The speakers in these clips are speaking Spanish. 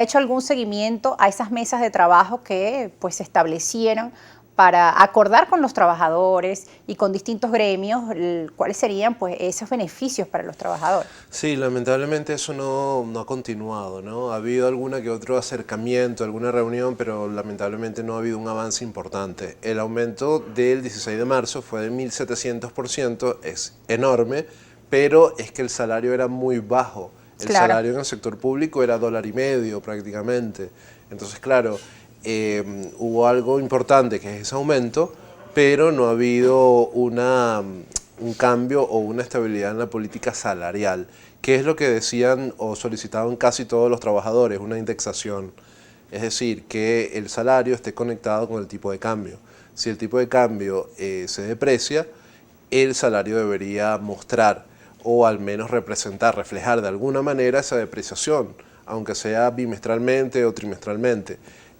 hecho algún seguimiento a esas mesas de trabajo que pues se establecieron para acordar con los trabajadores y con distintos gremios cuáles serían pues esos beneficios para los trabajadores? Sí, lamentablemente eso no ha continuado, ¿no? Ha habido alguna que otro acercamiento, alguna reunión, pero lamentablemente no ha habido un avance importante. El aumento del 16 de marzo fue de 1.700%, es enorme, pero es que el salario era muy bajo. El Claro. salario en el sector público era $1.50 prácticamente. Entonces, claro, hubo algo importante que es ese aumento, pero no ha habido un cambio o una estabilidad en la política salarial, que es lo que decían o solicitaban casi todos los trabajadores, una indexación. Es decir, que el salario esté conectado con el tipo de cambio. Si el tipo de cambio se deprecia, el salario debería mostrar o al menos representar, reflejar de alguna manera esa depreciación, aunque sea bimestralmente o trimestralmente,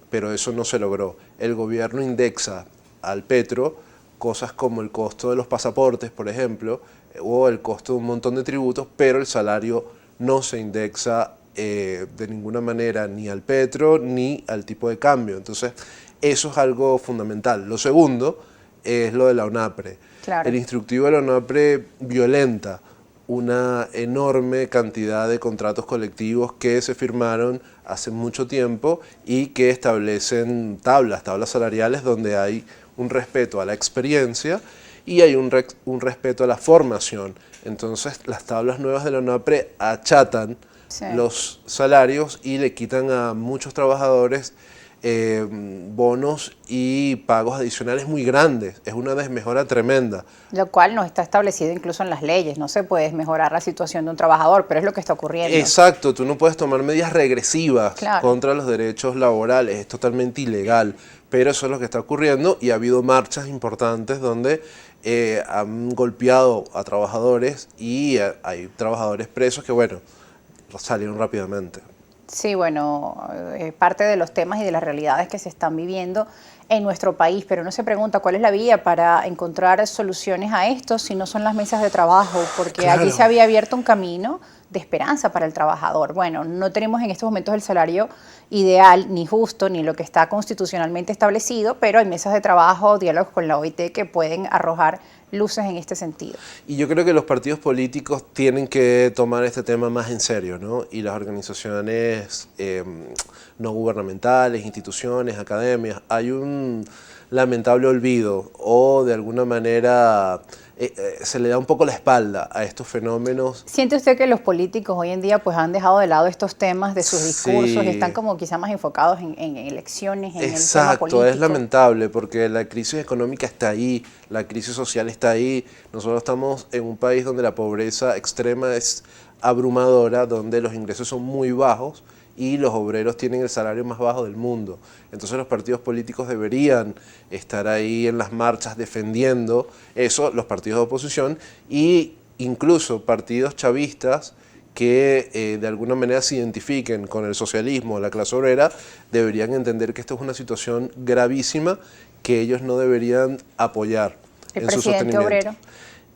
pero eso no se logró. El gobierno indexa al petro cosas como el costo de los pasaportes, por ejemplo, o el costo de un montón de tributos, pero el salario no se indexa de ninguna manera ni al petro ni al tipo de cambio. Entonces, eso es algo fundamental. Lo segundo es lo de la ONAPRE. Claro. El instructivo de la ONAPRE violenta una enorme cantidad de contratos colectivos que se firmaron hace mucho tiempo y que establecen tablas salariales donde hay un respeto a la experiencia y hay un respeto a la formación. Entonces las tablas nuevas de la ONAPRE achatan Sí. los salarios y le quitan a muchos trabajadores bonos y pagos adicionales muy grandes. Es una desmejora tremenda. Lo cual no está establecido incluso en las leyes. No se puede mejorar la situación de un trabajador, pero es lo que está ocurriendo. Exacto, tú no puedes tomar medidas regresivas Claro. contra los derechos laborales, es totalmente ilegal, pero eso es lo que está ocurriendo y ha habido marchas importantes donde han golpeado a trabajadores y hay trabajadores presos que, bueno, salieron rápidamente. Sí, bueno, parte de los temas y de las realidades que se están viviendo en nuestro país, pero uno se pregunta cuál es la vía para encontrar soluciones a esto si no son las mesas de trabajo, porque Claro. allí se había abierto un camino de esperanza para el trabajador. Bueno, no tenemos en estos momentos el salario ideal, ni justo, ni lo que está constitucionalmente establecido, pero hay mesas de trabajo, diálogos con la OIT que pueden arrojar luces en este sentido. Y yo creo que los partidos políticos tienen que tomar este tema más en serio, ¿no? Y las organizaciones no gubernamentales, instituciones, academias. Hay un lamentable olvido o de alguna manera se le da un poco la espalda a estos fenómenos. ¿Siente usted que los políticos hoy en día pues han dejado de lado estos temas de sus discursos y Sí. están como quizá más enfocados en elecciones, en el tema Exacto, político? es lamentable porque la crisis económica está ahí, la crisis social está ahí. Nosotros estamos en un país donde la pobreza extrema es abrumadora, donde los ingresos son muy bajos y los obreros tienen el salario más bajo del mundo. Entonces los partidos políticos deberían estar ahí en las marchas defendiendo eso, los partidos de oposición e incluso partidos chavistas que de alguna manera se identifiquen con el socialismo, la clase obrera, deberían entender que esto es una situación gravísima que ellos no deberían apoyar El en su presidente sostenimiento. obrero.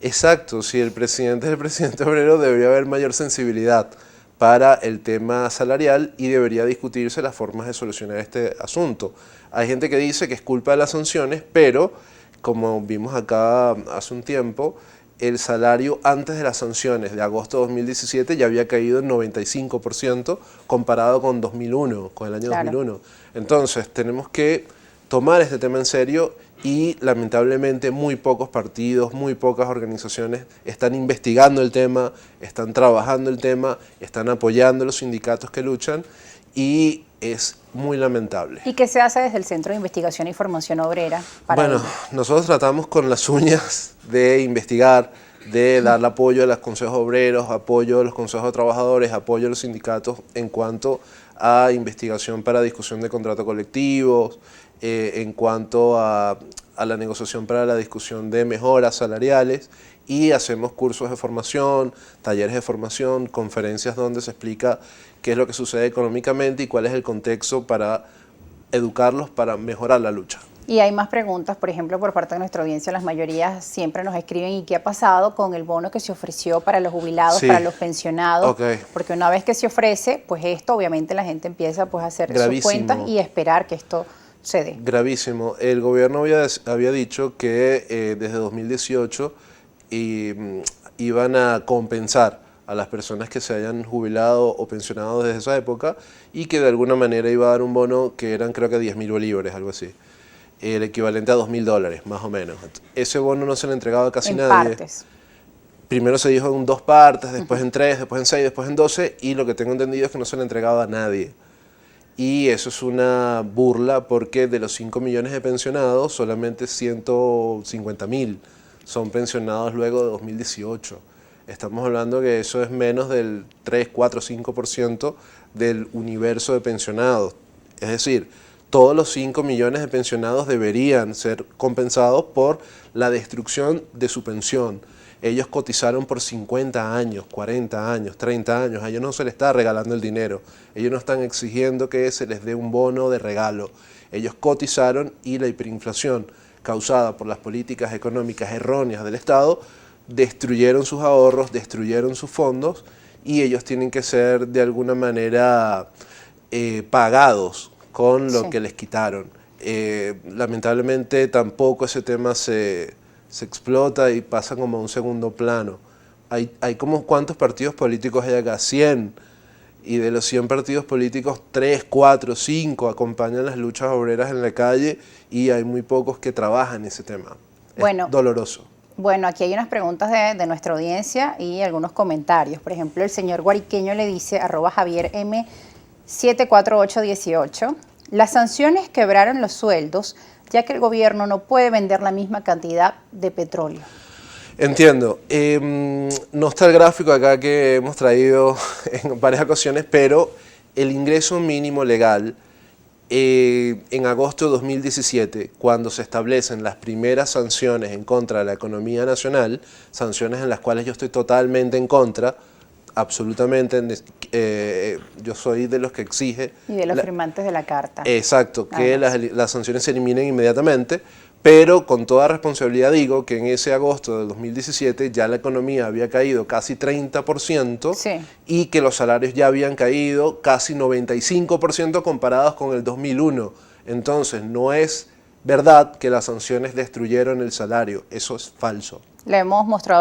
Exacto, si el presidente es el presidente obrero, debería haber mayor sensibilidad para el tema salarial y debería discutirse las formas de solucionar este asunto. Hay gente que dice que es culpa de las sanciones, pero como vimos acá hace un tiempo, el salario antes de las sanciones de agosto de 2017 ya había caído en 95% comparado con 2001, con el año Claro. 2001. Entonces tenemos que tomar este tema en serio y lamentablemente muy pocos partidos, muy pocas organizaciones están investigando el tema, están trabajando el tema, están apoyando a los sindicatos que luchan y es muy lamentable. ¿Y qué se hace desde el Centro de Investigación y Formación Obrera para Bueno, ello? nosotros tratamos con las uñas de investigar, de darle apoyo a los consejos obreros, apoyo a los consejos de trabajadores, apoyo a los sindicatos en cuanto a investigación para discusión de contratos colectivos, en cuanto a la negociación para la discusión de mejoras salariales y hacemos cursos de formación, talleres de formación, conferencias donde se explica qué es lo que sucede económicamente y cuál es el contexto para educarlos para mejorar la lucha. Y hay más preguntas, por ejemplo, por parte de nuestra audiencia, las mayorías siempre nos escriben, ¿y qué ha pasado con el bono que se ofreció para los jubilados, Sí. para los pensionados? Ok. Porque una vez que se ofrece, pues esto obviamente la gente empieza pues a hacer sus Gravísimo. cuentas y esperar que esto se dé. Gravísimo. El gobierno había dicho que desde 2018 iban a compensar a las personas que se hayan jubilado o pensionado desde esa época y que de alguna manera iba a dar un bono que eran creo que 10.000 bolívares, algo así. El equivalente a $2.000, más o menos. Ese bono no se le entregaba a casi En nadie. partes. Primero se dijo en 2 partes, después en 3, después en 6, después en 12, y lo que tengo entendido es que no se le entregaba a nadie. Y eso es una burla porque de los 5 millones de pensionados, solamente 150.000 son pensionados luego de 2018. Estamos hablando que eso es menos del 3, 4, 5% del universo de pensionados. Es decir, todos los 5 millones de pensionados deberían ser compensados por la destrucción de su pensión. Ellos cotizaron por 50 años, 40 años, 30 años. A ellos no se les está regalando el dinero. Ellos no están exigiendo que se les dé un bono de regalo. Ellos cotizaron y la hiperinflación causada por las políticas económicas erróneas del Estado destruyeron sus ahorros, destruyeron sus fondos y ellos tienen que ser de alguna manera pagados con lo que les quitaron. Lamentablemente tampoco ese tema se explota y pasa como a un segundo plano. Hay como ¿cuántos partidos políticos hay acá? 100. Y de los 100 partidos políticos, 3, 4, 5 acompañan las luchas obreras en la calle y hay muy pocos que trabajan ese tema. Bueno, es doloroso. Bueno, aquí hay unas preguntas de nuestra audiencia y algunos comentarios. Por ejemplo, el señor Guariqueño le dice, @JavierM74818, las sanciones quebraron los sueldos, ya que el gobierno no puede vender la misma cantidad de petróleo. Entiendo. No está el gráfico acá que hemos traído en varias ocasiones, pero el ingreso mínimo legal en agosto de 2017, cuando se establecen las primeras sanciones en contra de la economía nacional, sanciones en las cuales yo estoy totalmente en contra, absolutamente, yo soy de los que exige... Y de los firmantes de la carta. Exacto, que las sanciones se eliminen inmediatamente, pero con toda responsabilidad digo que en ese agosto del 2017 ya la economía había caído casi 30% Sí. y que los salarios ya habían caído casi 95% comparados con el 2001. Entonces no es verdad que las sanciones destruyeron el salario, eso es falso. Le hemos mostrado